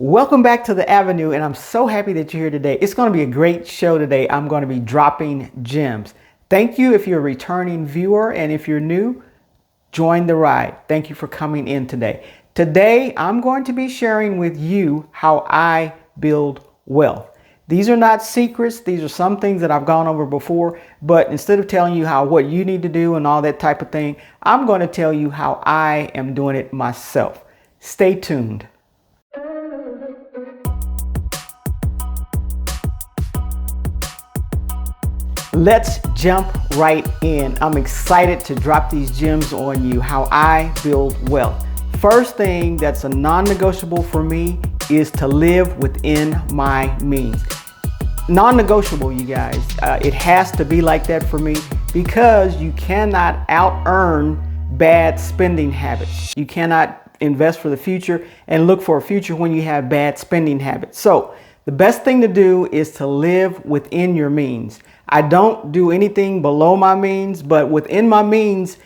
Welcome back to the Avenue, and I'm so happy that you're here today. It's going to be a great show today. I'm going to be dropping gems. Thank you if you're a returning viewer, and if you're new, join the ride. Thank you for coming in today. Today, I'm going to be sharing with you how I build wealth. These are not secrets. These are some things that I've gone over before, but instead of telling you what you need to do and all that type of thing, I'm going to tell you how I am doing it myself. Stay tuned. Let's jump right in. I'm excited to drop these gems on you, how I build wealth. First thing that's a non-negotiable for me is to live within my means. Non-negotiable, you guys. It has to be like that for me because you cannot out-earn bad spending habits. You cannot invest for the future and look for a future when you have bad spending habits. So the best thing to do is to live within your means. I don't do anything below my means, but within my means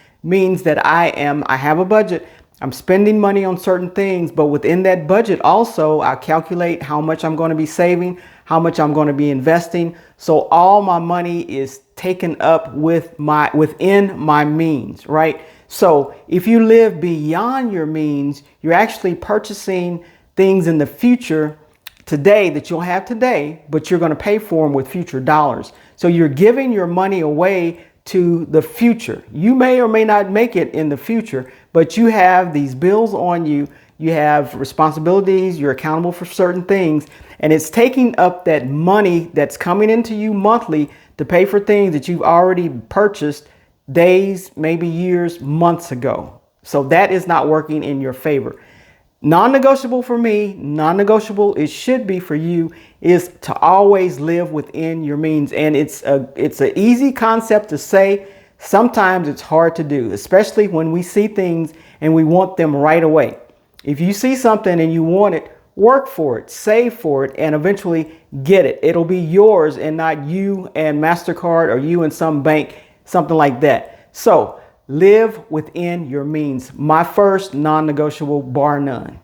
that I have a budget. I'm spending money on certain things, but within that budget also, I calculate how much I'm going to be saving, how much I'm going to be investing. So all my money is taken up within my means, right? So if you live beyond your means, you're actually purchasing things in the future today that you'll have today, but you're going to pay for them with future dollars. So you're giving your money away to the future. You may or may not make it in the future, but you have these bills on you. You have responsibilities. You're accountable for certain things. And it's taking up that money that's coming into you monthly to pay for things that you've already purchased days, maybe years, months ago. So that is not working in your favor. Non-negotiable for me, non-negotiable it should be for you, is to always live within your means. And it's an easy concept to say. Sometimes it's hard to do, especially when we see things and we want them right away. If you see something and you want it, work for it, save for it, and eventually get it. It'll be yours and not you and MasterCard or you and some bank, something like that. So live within your means. My first non-negotiable, bar none.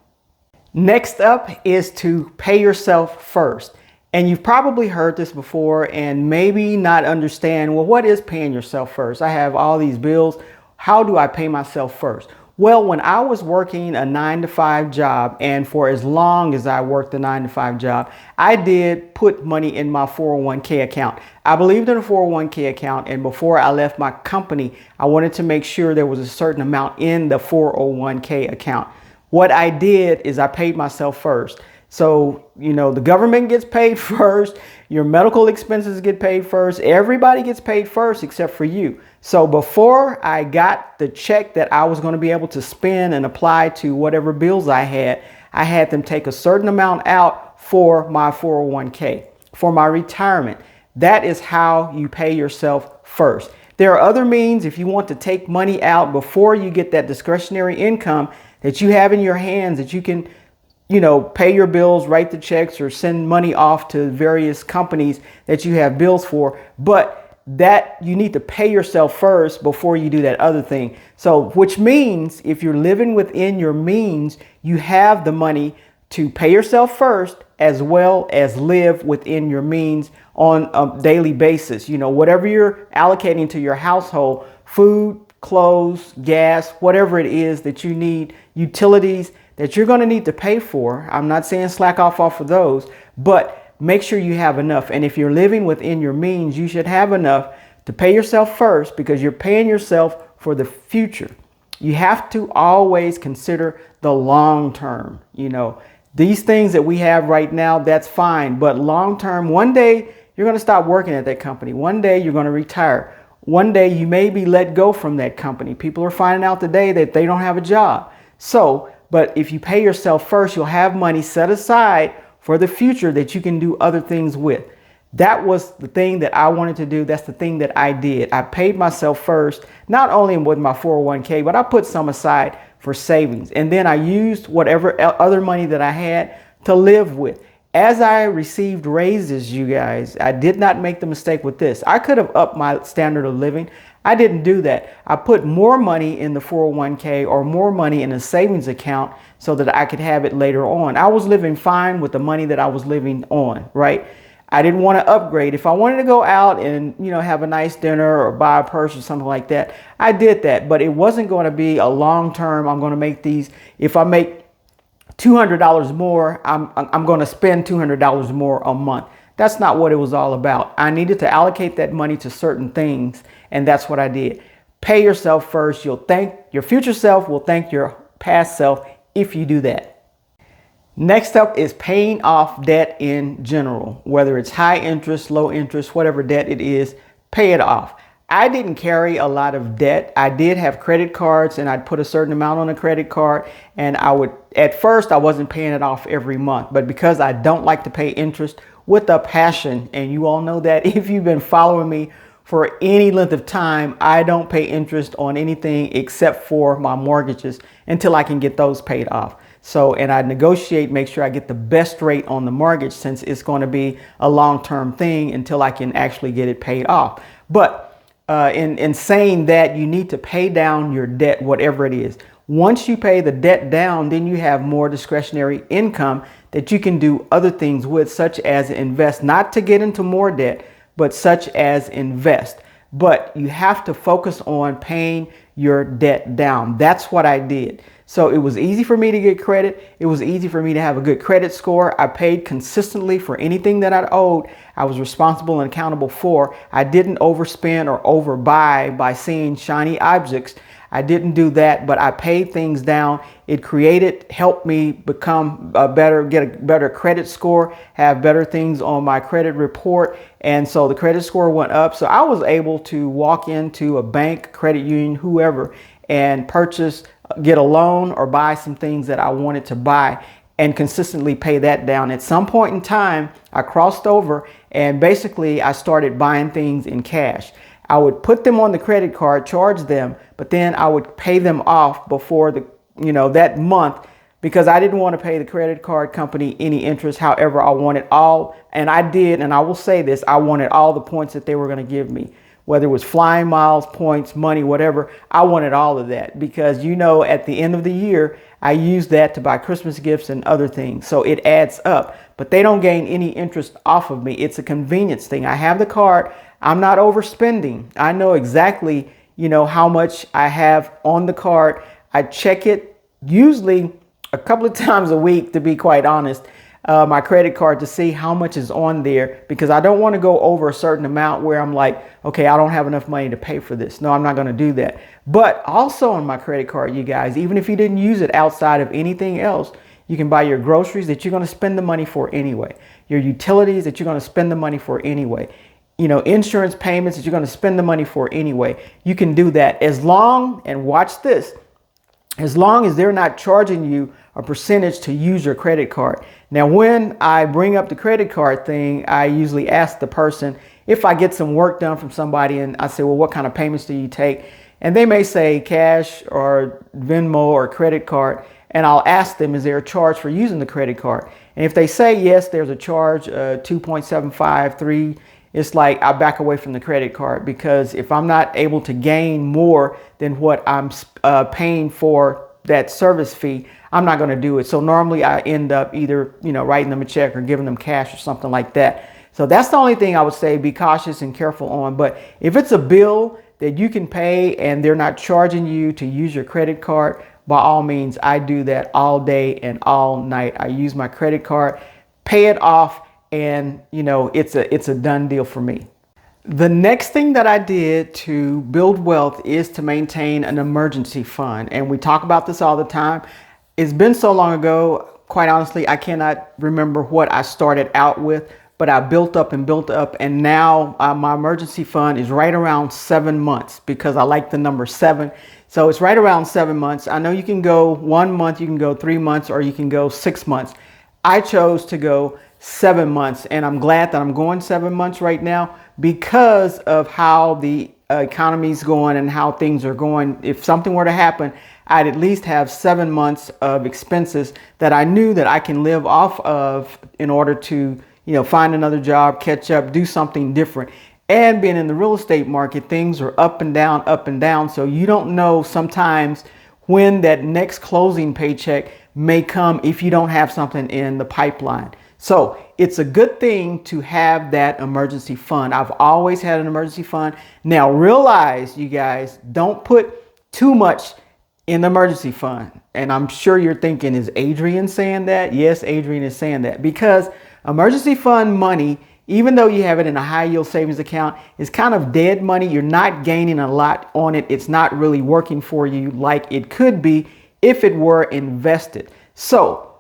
Next up is to pay yourself first. And you've probably heard this before and maybe not understand, well, what is paying yourself first? I have all these bills. How do I pay myself first? Well, when I was working a 9-to-5 job, and for as long as I worked the 9-to-5 job, I did put money in my 401k account. I believed in a 401k account, and before I left my company, I wanted to make sure there was a certain amount in the 401k account. What I did is I paid myself first. So, the government gets paid first, your medical expenses get paid first, everybody gets paid first except for you. So before I got the check that I was going to be able to spend and apply to whatever bills I had them take a certain amount out for my 401k, for my retirement. That is how you pay yourself first. There are other means if you want to take money out before you get that discretionary income that you have in your hands that you can pay your bills, write the checks, or send money off to various companies that you have bills for. But that you need to pay yourself first before you do that other thing. So, which means if you're living within your means, you have the money to pay yourself first as well as live within your means on a daily basis. Whatever you're allocating to your household, food, clothes, gas, whatever it is that you need, utilities that you're going to need to pay for. I'm not saying slack off of those, but make sure you have enough. And if you're living within your means, you should have enough to pay yourself first because you're paying yourself for the future. You have to always consider the long term. These things that we have right now, that's fine. But long term, one day you're going to stop working at that company. One day you're going to retire. One day you may be let go from that company. People are finding out today that they don't have a job. But if you pay yourself first, you'll have money set aside for the future that you can do other things with. That was the thing that I wanted to do. That's the thing that I did. I paid myself first, not only with my 401k, but I put some aside for savings. And then I used whatever other money that I had to live with. As I received raises, you guys, I did not make the mistake with this. I could have upped my standard of living. I didn't do that. I put more money in the 401k or more money in a savings account so that I could have it later on. I was living fine with the money that I was living on, right? I didn't want to upgrade. If I wanted to go out and, have a nice dinner or buy a purse or something like that, I did that. But it wasn't going to be a long term. I'm going to make these, if I make $200 more, I'm going to spend $200 more a month. That's not what it was all about. I needed to allocate that money to certain things, and that's what I did. Pay yourself first. Your future self will thank your past self if you do that. Next up is paying off debt in general, whether it's high interest, low interest, whatever debt it is, pay it off. I didn't carry a lot of debt. I did have credit cards, and I'd put a certain amount on a credit card, and at first I wasn't paying it off every month, but because I don't like to pay interest with a passion, and you all know that if you've been following me for any length of time, I don't pay interest on anything except for my mortgages until I can get those paid off. So, and I negotiate, make sure I get the best rate on the mortgage since it's going to be a long-term thing until I can actually get it paid off. But in saying that, you need to pay down your debt, whatever it is. Once you pay the debt down, then you have more discretionary income that you can do other things with, such as invest, not to get into more debt, but such as invest. But you have to focus on paying your debt down. That's what I did. So it was easy for me to get credit. It was easy for me to have a good credit score. I paid consistently for anything that I owed. I was responsible and accountable for. I didn't overspend or overbuy by seeing shiny objects. I didn't do that, but I paid things down. It helped me become get a better credit score, have better things on my credit report. And so the credit score went up. So I was able to walk into a bank, credit union, whoever, and get a loan or buy some things that I wanted to buy and consistently pay that down. At some point in time, I crossed over and basically I started buying things in cash. I would put them on the credit card, charge them, but then I would pay them off before that month because I didn't want to pay the credit card company any interest. However, I wanted all, and I did, and I will say this, I wanted all the points that they were going to give me. Whether it was flying miles, points, money, whatever, I wanted all of that because, at the end of the year, I used that to buy Christmas gifts and other things. So it adds up, but they don't gain any interest off of me. It's a convenience thing. I have the card. I'm not overspending. I know exactly, how much I have on the card. I check it usually a couple of times a week, to be quite honest. My credit card to see how much is on there because I don't want to go over a certain amount where I'm like, okay, I don't have enough money to pay for this. No, I'm not going to do that. But also on my credit card, you guys, even if you didn't use it outside of anything else, you can buy your groceries that you're going to spend the money for anyway, your utilities that you're going to spend the money for anyway, insurance payments that you're going to spend the money for anyway. You can do that as long, and watch this, as long as they're not charging you a percentage to use your credit card. Now, when I bring up the credit card thing, I usually ask the person if I get some work done from somebody and I say, well, what kind of payments do you take? And they may say cash or Venmo or credit card. And I'll ask them, is there a charge for using the credit card? And if they say yes, there's a charge, 2.75, 3, it's like I back away from the credit card because if I'm not able to gain more than what I'm paying for that service fee, I'm not going to do it. So normally I end up either, writing them a check or giving them cash or something like that. So that's the only thing I would say be cautious and careful on. But if it's a bill that you can pay and they're not charging you to use your credit card, by all means, I do that all day and all night. I use my credit card, pay it off, and it's a done deal for me. The next thing that I did to build wealth is to maintain an emergency fund. And we talk about this all the time. It's been so long ago, quite honestly, I cannot remember what I started out with, but I built up and now my emergency fund is right around 7 months because I like the number 7. So it's right around 7 months. I know you can go 1 month, you can go 3 months, or you can go 6 months. I chose to go 7 months, and I'm glad that I'm going 7 months right now because of how the economy's going and how things are going. If something were to happen, I'd at least have 7 months of expenses that I knew that I can live off of in order to, find another job, catch up, do something different. And being in the real estate market, things are up and down, up and down. So you don't know sometimes when that next closing paycheck may come if you don't have something in the pipeline. So it's a good thing to have that emergency fund. I've always had an emergency fund. Now realize, you guys, don't put too much in the emergency fund. And I'm sure you're thinking, is Adrian saying that? Yes, Adrian is saying that, because emergency fund money, even though you have it in a high yield savings account, is kind of dead money. You're not gaining a lot on it. It's not really working for you like it could be if it were invested. So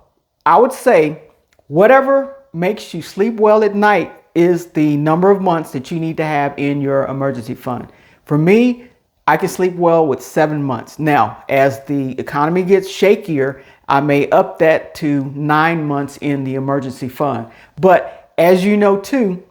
I would say whatever makes you sleep well at night is the number of months that you need to have in your emergency fund. For me, I can sleep well with 7 months. Now, as the economy gets shakier, I may up that to 9 months in the emergency fund. But as you know too,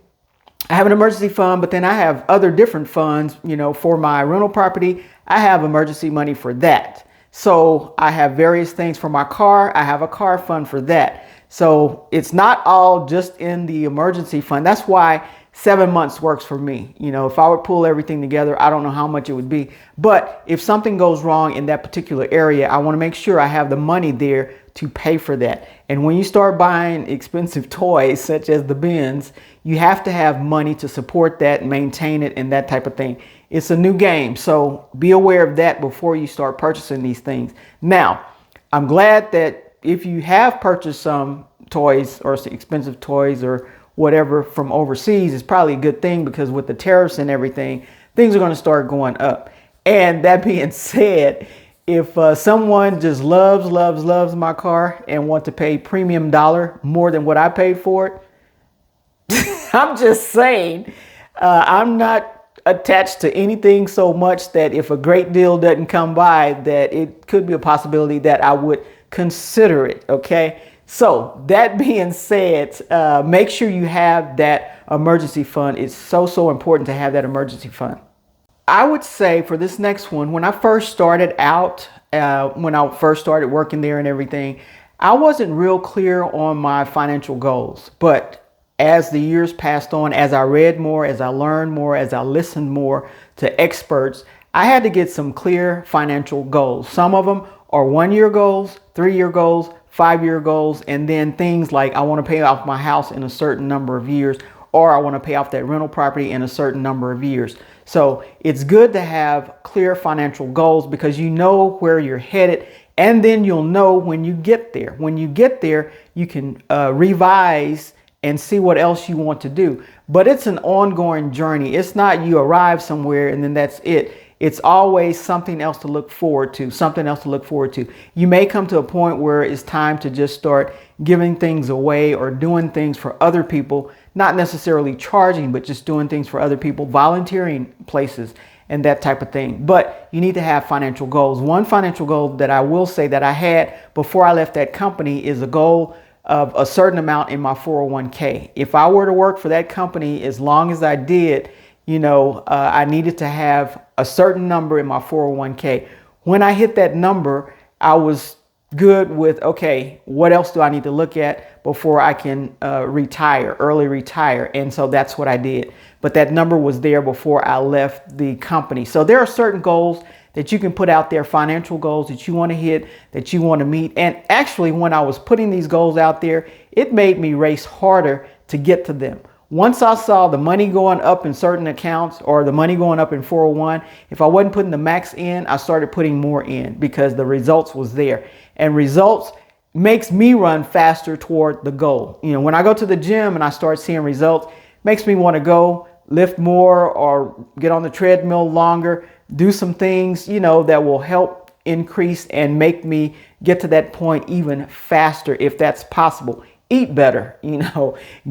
I have an emergency fund, but then I have other different funds, for my rental property. I have emergency money for that. So I have various things for my car. I have a car fund for that. So it's not all just in the emergency fund. That's why 7 months works for me. If I would pull everything together, I don't know how much it would be. But if something goes wrong in that particular area, I want to make sure I have the money there to pay for that. And when you start buying expensive toys, such as the bins, you have to have money to support that, maintain it, and that type of thing. It's a new game. So be aware of that before you start purchasing these things. Now, I'm glad that if you have purchased some toys or expensive toys or whatever from overseas, it's probably a good thing, because with the tariffs and everything, things are going to start going up. And that being said, if someone just loves my car and want to pay premium dollar more than what I paid for it, I'm just saying, I'm not attached to anything so much that if a great deal doesn't come by, that it could be a possibility that I would consider it. Okay. So that being said, make sure you have that emergency fund. It's so important to have that emergency fund. I would say for this next one, when I first started out, when I first started working there and everything, I wasn't real clear on my financial goals. But as the years passed on, as I read more, as I learned more, as I listened more to experts, I had to get some clear financial goals. Some of them are 1-year goals, 3-year goals, 5-year goals, and then things like I want to pay off my house in a certain number of years, or I want to pay off that rental property in a certain number of years. So it's good to have clear financial goals, because you know where you're headed, and then you'll know when you get there. When you get there, you can revise and see what else you want to do. But it's an ongoing journey. It's not you arrive somewhere and then that's it. It's always something else to look forward to, something else to look forward to. You may come to a point where it's time to just start giving things away or doing things for other people, not necessarily charging, but just doing things for other people, volunteering places and that type of thing. But you need to have financial goals. One financial goal that I will say that I had before I left that company is a goal of a certain amount in my 401k. If I were to work for that company as long as I did, I needed to have a certain number in my 401k. When I hit that number, I was good with, okay, what else do I need to look at before I can early retire? And so that's what I did. But that number was there before I left the company. So there are certain goals that you can put out there, financial goals that you want to hit, that you want to meet. And actually, when I was putting these goals out there, it made me race harder to get to them. Once I saw the money going up in certain accounts or the money going up in 401, if I wasn't putting the max in, I started putting more in because the results was there. And results makes me run faster toward the goal. When I go to the gym and I start seeing results, makes me want to go lift more or get on the treadmill longer, do some things, that will help increase and make me get to that point even faster if that's possible. Eat better,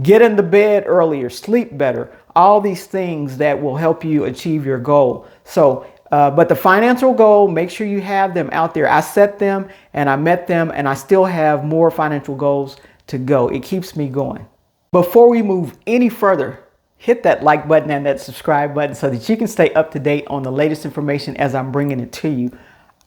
get in the bed earlier, sleep better, all these things that will help you achieve your goal. So, but the financial goal, make sure you have them out there. I set them and I met them, and I still have more financial goals to go. It keeps me going. Before we move any further, hit that like button and that subscribe button so that you can stay up to date on the latest information as I'm bringing it to you.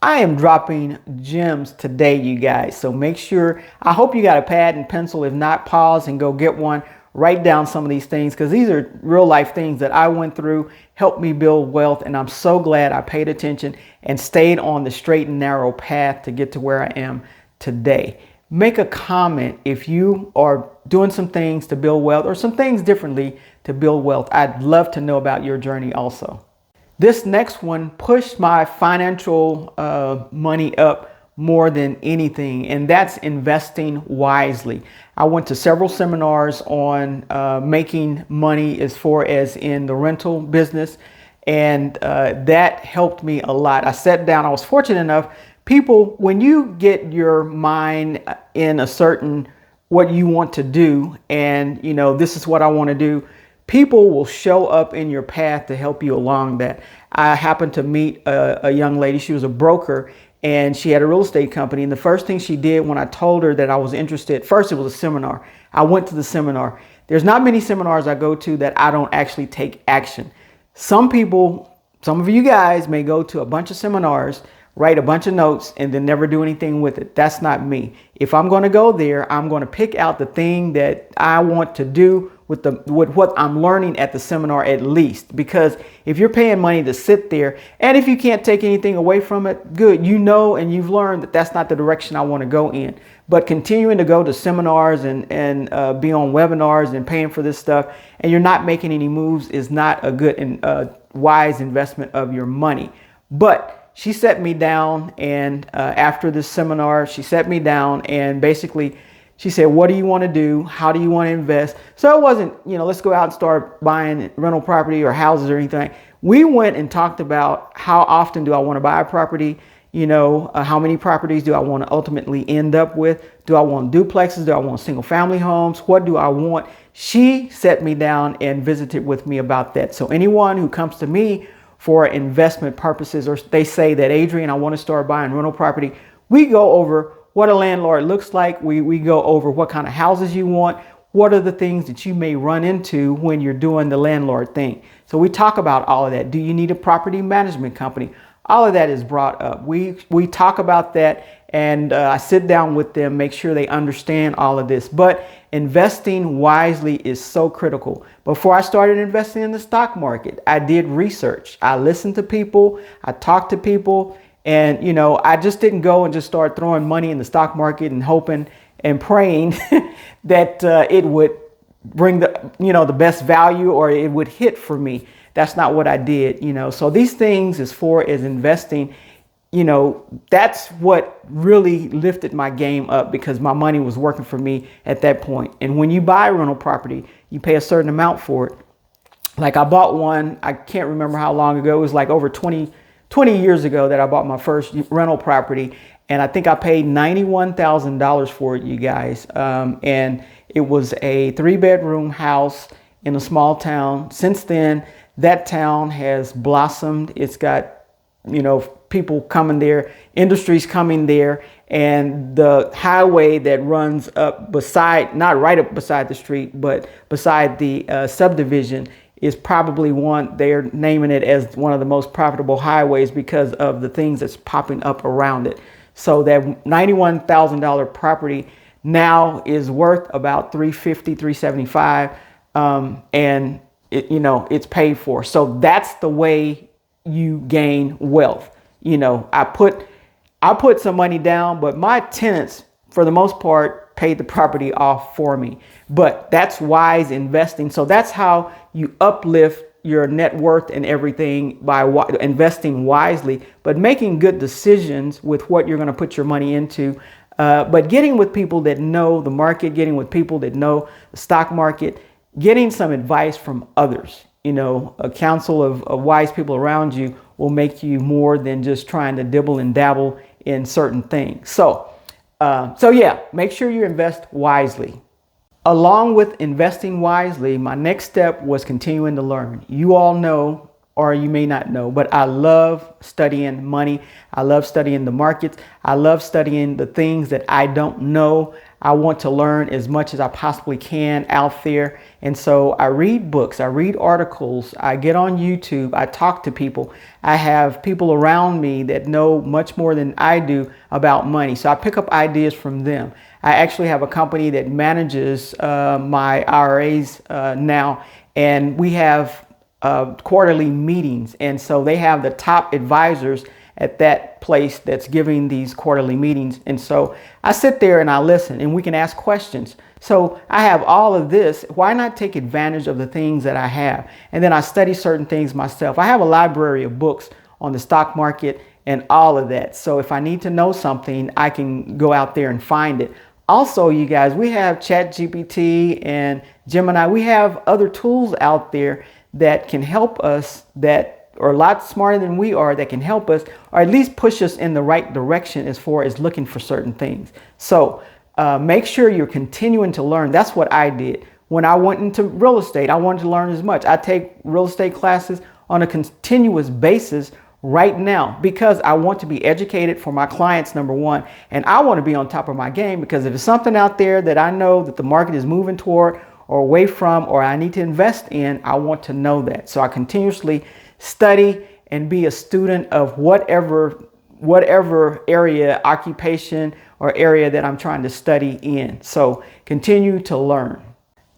I am dropping gems today, you guys. So make sure, I hope you got a pad and pencil. If not, pause and go get one. write down some of these things because these are real life things that I went through, helped me build wealth. And I'm so glad I paid attention and stayed on the straight and narrow path to get to where I am today. Make a comment if you are doing some things to build wealth or some things differently to build wealth. I'd love to know about your journey also. This next one pushed my financial money up more than anything, and that's investing wisely. I went to several seminars on making money as far as in the rental business, and that helped me a lot. I sat down, I was fortunate enough. People, when you get your mind in a certain what you want to do, and this is what I want to do, people will show up in your path to help you along that. I happened to meet a young lady. She was a broker and she had a real estate company. And the first thing she did when I told her that I was interested, first it was a seminar. I went to the seminar. There's not many seminars I go to that I don't actually take action. Some people, some of you guys may go to a bunch of seminars, write a bunch of notes, and then never do anything with it. That's not me. If I'm going to go there, I'm going to pick out the thing that I want to do with what I'm learning at the seminar at least. Because if you're paying money to sit there, and if you can't take anything away from it, good. And you've learned that that's not the direction I want to go in. But continuing to go to seminars and be on webinars and paying for this stuff, and you're not making any moves is not a good and wise investment of your money. But she set me down, and after this seminar, she set me down and basically she said, what do you want to do? How do you want to invest? So it wasn't, let's go out and start buying rental property or houses or anything. We went and talked about how often do I want to buy a property? How many properties do I want to ultimately end up with? Do I want duplexes? Do I want single family homes? What do I want? She set me down and visited with me about that. So anyone who comes to me for investment purposes, or they say that, Adrian, I want to start buying rental property, we go over what a landlord looks like. We go over what kind of houses you want. What are the things that you may run into when you're doing the landlord thing? So we talk about all of that. Do you need a property management company? All of that is brought up. We talk about that, and I sit down with them, make sure they understand all of this. But investing wisely is so critical. Before I started investing in the stock market, I did research. I listened to people. I talked to people. And, I just didn't go and just start throwing money in the stock market and hoping and praying that it would bring the best value or it would hit for me. That's not what I did, So these things, as far as investing, that's what really lifted my game up, because my money was working for me at that point. And when you buy rental property, you pay a certain amount for it. Like I bought one, I can't remember how long ago. It was like over 20 years ago that I bought my first rental property. And I think I paid $91,000 for it, you guys. And it was a 3-bedroom house in a small town. Since then, that town has blossomed. It's got, people coming there, industries coming there. And the highway that runs up beside, not right up beside the street, but beside the subdivision, is probably they're naming it as one of the most profitable highways because of the things that's popping up around it. So that $91,000 property now is worth about $350, $375, and it's paid for. So that's the way you gain wealth. I put some money down, but my tenants, for the most part, paid the property off for me. But that's wise investing. So that's how you uplift your net worth and everything, by investing wisely, but making good decisions with what you're going to put your money into. But getting with people that know the market, getting with people that know the stock market, getting some advice from others. A council of wise people around you will make you more than just trying to dibble and dabble in certain things. So yeah, make sure you invest wisely. Along with investing wisely, my next step was continuing to learn. You all know, or you may not know, but I love studying money. I love studying the markets. I love studying the things that I don't know. I want to learn as much as I possibly can out there. And so I read books, I read articles, I get on YouTube, I talk to people. I have people around me that know much more than I do about money. So I pick up ideas from them. I actually have a company that manages my IRAs now, and we have quarterly meetings. And so they have the top advisors at that place that's giving these quarterly meetings. And so I sit there and I listen, and we can ask questions. So I have all of this. Why not take advantage of the things that I have? And then I study certain things myself. I have a library of books on the stock market and all of that. So if I need to know something, I can go out there and find it. Also, you guys, we have ChatGPT and Gemini. We have other tools out there that can help us, that are a lot smarter than we are, that can help us, or at least push us in the right direction as far as looking for certain things. So make sure you're continuing to learn. That's what I did. When I went into real estate, I wanted to learn as much. I take real estate classes on a continuous basis right now because I want to be educated for my clients, number one, and I want to be on top of my game, because if there's something out there that I know that the market is moving toward or away from, or I need to invest in, I want to know that. So I continuously study and be a student of whatever area, occupation, or area that I'm trying to study in. So continue to learn.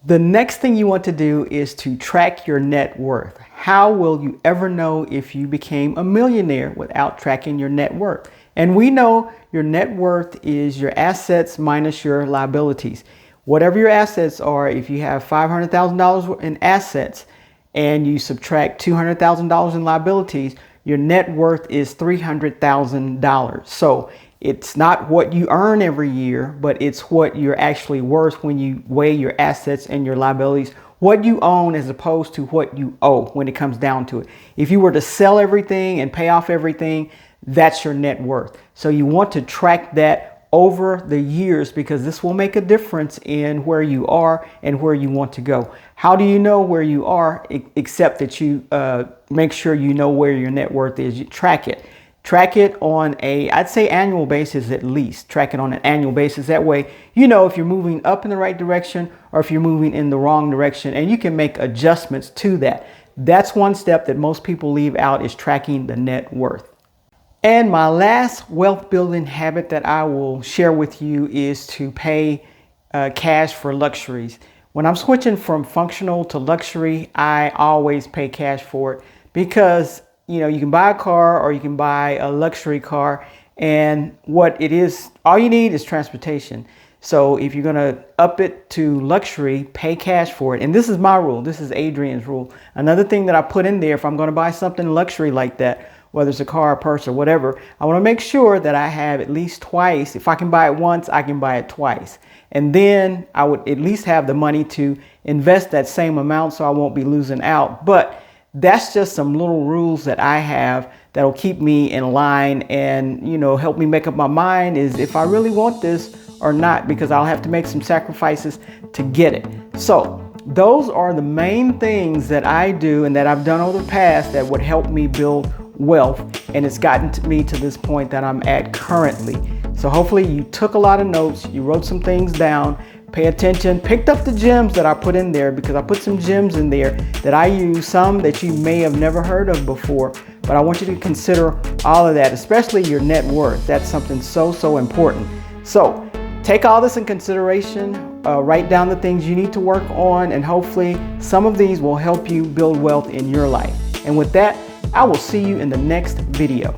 The next thing you want to do is to track your net worth. How will you ever know if you became a millionaire without tracking your net worth? And we know your net worth is your assets minus your liabilities. Whatever your assets are, if you have $500,000 in assets and you subtract $200,000 in liabilities, your net worth is $300,000. So it's not what you earn every year, but it's what you're actually worth when you weigh your assets and your liabilities, what you own as opposed to what you owe when it comes down to it. If you were to sell everything and pay off everything, that's your net worth. So you want to track that over the years, because this will make a difference in where you are and where you want to go. How do you know where you are except that you make sure you know where your net worth is? You track it. Track it on I'd say annual basis at least. Track it on an annual basis. That way, you know if you're moving up in the right direction or if you're moving in the wrong direction, and you can make adjustments to that. That's one step that most people leave out, is tracking the net worth. And my last wealth building habit that I will share with you is to pay cash for luxuries. When I'm switching from functional to luxury, I always pay cash for it, because you know, you can buy a car or you can buy a luxury car, and what it is, all you need is transportation. So if you're going to up it to luxury, pay cash for it. And this is my rule. This is Adrian's rule. Another thing that I put in there, if I'm going to buy something luxury like that, whether it's a car, a purse, or whatever, I want to make sure that I have at least twice. If I can buy it once, I can buy it twice. And then I would at least have the money to invest that same amount, so I won't be losing out. But that's just some little rules that I have that'll keep me in line and, you know, help me make up my mind is if I really want this or not, because I'll have to make some sacrifices to get it. So those are the main things that I do and that I've done over the past that would help me build wealth, and it's gotten me to this point that I'm at currently. So hopefully you took a lot of notes, you wrote some things down, pay attention, picked up the gems that I put in there, because I put some gems in there that I use, some that you may have never heard of before, but I want you to consider all of that, especially your net worth. That's something so important. So take all this in consideration, write down the things you need to work on, and hopefully some of these will help you build wealth in your life. And with that, I will see you in the next video.